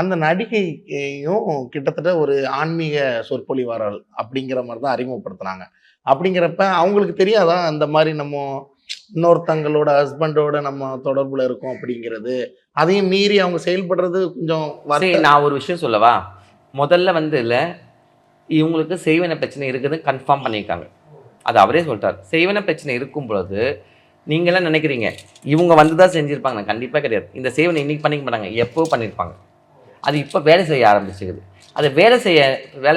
அந்த நடிகையையும் கிட்டத்தட்ட ஒரு ஆன்மீக சொற்பொழிவாளர் அப்படிங்கிற மாதிரி தான் அறிமுகப்படுத்துனாங்க. அப்படிங்கிறப்ப அவங்களுக்கு தெரியாதா அந்த மாதிரி நம்ம இன்னொருத்தங்களோட ஹஸ்பண்டோட நம்ம தொடர்புல இருக்கோம் அப்படிங்கிறது? அதையும் மீறி அவங்க செயல்படுறது கொஞ்சம் சரி, நான் ஒரு விஷயம் சொல்லவா? முதல்ல வந்து இல்ல, இவங்களுக்கு செய்வன பிரச்சனை இருக்குதுன்னு கன்ஃபார்ம் பண்ணியிருக்காங்க. அது அவரே சொல்லிட்டார். செய்வன பிரச்சனை இருக்கும் பொழுது நீங்களாம் நினைக்கிறீங்க இவங்க வந்து தான் செஞ்சுருப்பாங்க. கண்டிப்பாக கிடையாது. இந்த செய்வனை இன்னைக்கு பண்ணிக்க மாட்டாங்க, எப்போ பண்ணியிருப்பாங்க. அது இப்போ வேலை செய்ய ஆரம்பிச்சுக்குது. அது வேலை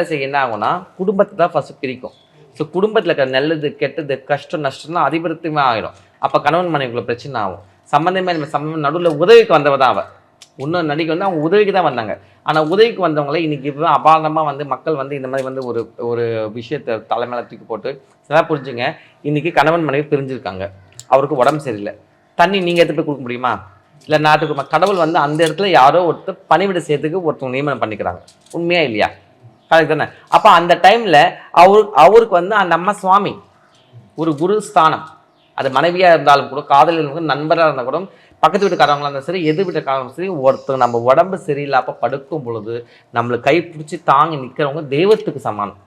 செய்ய என்ன ஆகும்னா குடும்பத்தை தான் ஃபஸ்ட்டு பிரிக்கும். ஸோ குடும்பத்தில் இருக்கிற நல்லது கெட்டது கஷ்டம் நஷ்டம்லாம் அதிபரத்துமே ஆகிடும். அப்போ கணவன் மனைவிக்குள்ள பிரச்சனை ஆகும். சம்மந்தம் நடுவில் உதவிக்கு வந்தவ தான் அவள். இன்னொரு நடிகை வந்து அவங்க உதவிக்கு தான் வந்தாங்க. ஆனால் உதவிக்கு வந்தவங்களே இன்றைக்கி இப்போ அபாரமாக வந்து மக்கள் வந்து இந்த மாதிரி வந்து ஒரு ஒரு விஷயத்தை தலைமையில தூக்கி போட்டு நல்லா புரிஞ்சுங்க. இன்றைக்கி கணவன் மனைவி பிரிஞ்சிருக்காங்க. அவருக்கு உடம்பு சரியில்லை. தண்ணி நீங்கள் எடுத்து போய் கொடுக்க முடியுமா? இல்லை நாட்டுக்கு கடவுள் வந்து அந்த இடத்துல யாரோ ஒருத்தர் பணிவிட செய்யறதுக்கு ஒருத்தவங்க நியமனம் பண்ணிக்கிறாங்க. உண்மையா இல்லையா? கரெக்ட் தானே? அப்போ அந்த டைமில் அவருக்கு வந்து அந்த அம்மா சுவாமி ஒரு குரு ஸ்தானம். அது மனைவியாக இருந்தாலும் கூட, காதலில் இருந்தாலும், நண்பராக இருந்தால் கூட, பக்கத்து வீட்டுக்காரங்களாக இருந்தாலும் சரி, எதிர் வீட்டுக்காரங்களும் சரி, ஒருத்தர் நம்ம உடம்பு சரியில்லாப்ப படுக்கும் பொழுது நம்மளை கை பிடிச்சி தாங்கி நிற்கிறவங்க தெய்வத்துக்கு சமானம்.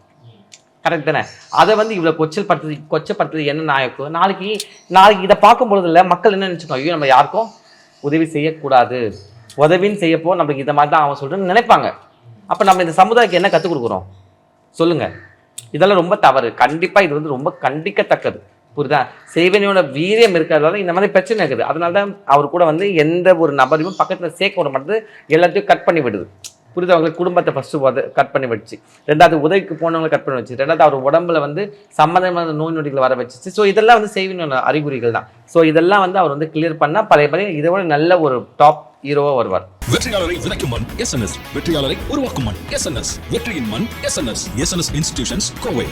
கரெக்ட் தானே? அதை வந்து இவ்வளோ கொச்சப்படுத்துறது என்ன நாயக்கம்? நாளைக்கு இதை பார்க்கும் பொழுது இல்லை மக்கள் என்ன நினச்சிக்கோங்க, ஐயோ நம்ம யாருக்கும் உதவி செய்யக்கூடாது, உதவின்னு செய்யப்போ நம்மளுக்கு இதை மாதிரி தான் அவன் சொல்கிறேன்னு நினைப்பாங்க. அப்போ நம்ம இந்த சமுதாயத்துக்கு என்ன கற்றுக் கொடுக்குறோம் சொல்லுங்கள்? இதெல்லாம் ரொம்ப தவறு. கண்டிப்பாக இது வந்து ரொம்ப கண்டிக்கத்தக்கது. புரியுதா? செய்வனையோட வீரியம் இருக்கிறதால இந்த மாதிரி பிரச்சனை இருக்குது. அதனால தான் அவர் கூட வந்து எந்த ஒரு நபரையும் பக்கத்தில் சேர்க்க விட மாட்டேது, எல்லாத்தையும் கட் பண்ணி விடுது. புரியுது? அவங்களுக்கு குடும்பத்தை ஃபஸ்ட்டு கட் பண்ணி வச்சு, ரெண்டாவது உதவிக்கு போனவங்களை கட் பண்ணி வச்சு, ரெண்டாவது அவர் உடம்புல வந்து சம்மந்தமான நோய் நொடிகளை வர வச்சு. ஸோ இதெல்லாம் வந்து செய்வனோட அறிகுறிகள் தான். ஸோ இதெல்லாம் வந்து அவர் வந்து கிளியர் பண்ணால் பழைய இதை விட நல்ல ஒரு டாப் ஹீரோவாக வருவார். வெற்றியாளரை விதைக்கும் மண் எஸ்என்எஸ், வெற்றியாளரை உருவாக்கும் மண் எஸ்என்எஸ், வெற்றியின் மண் எஸ்என்எஸ். SNS institutions Kovai.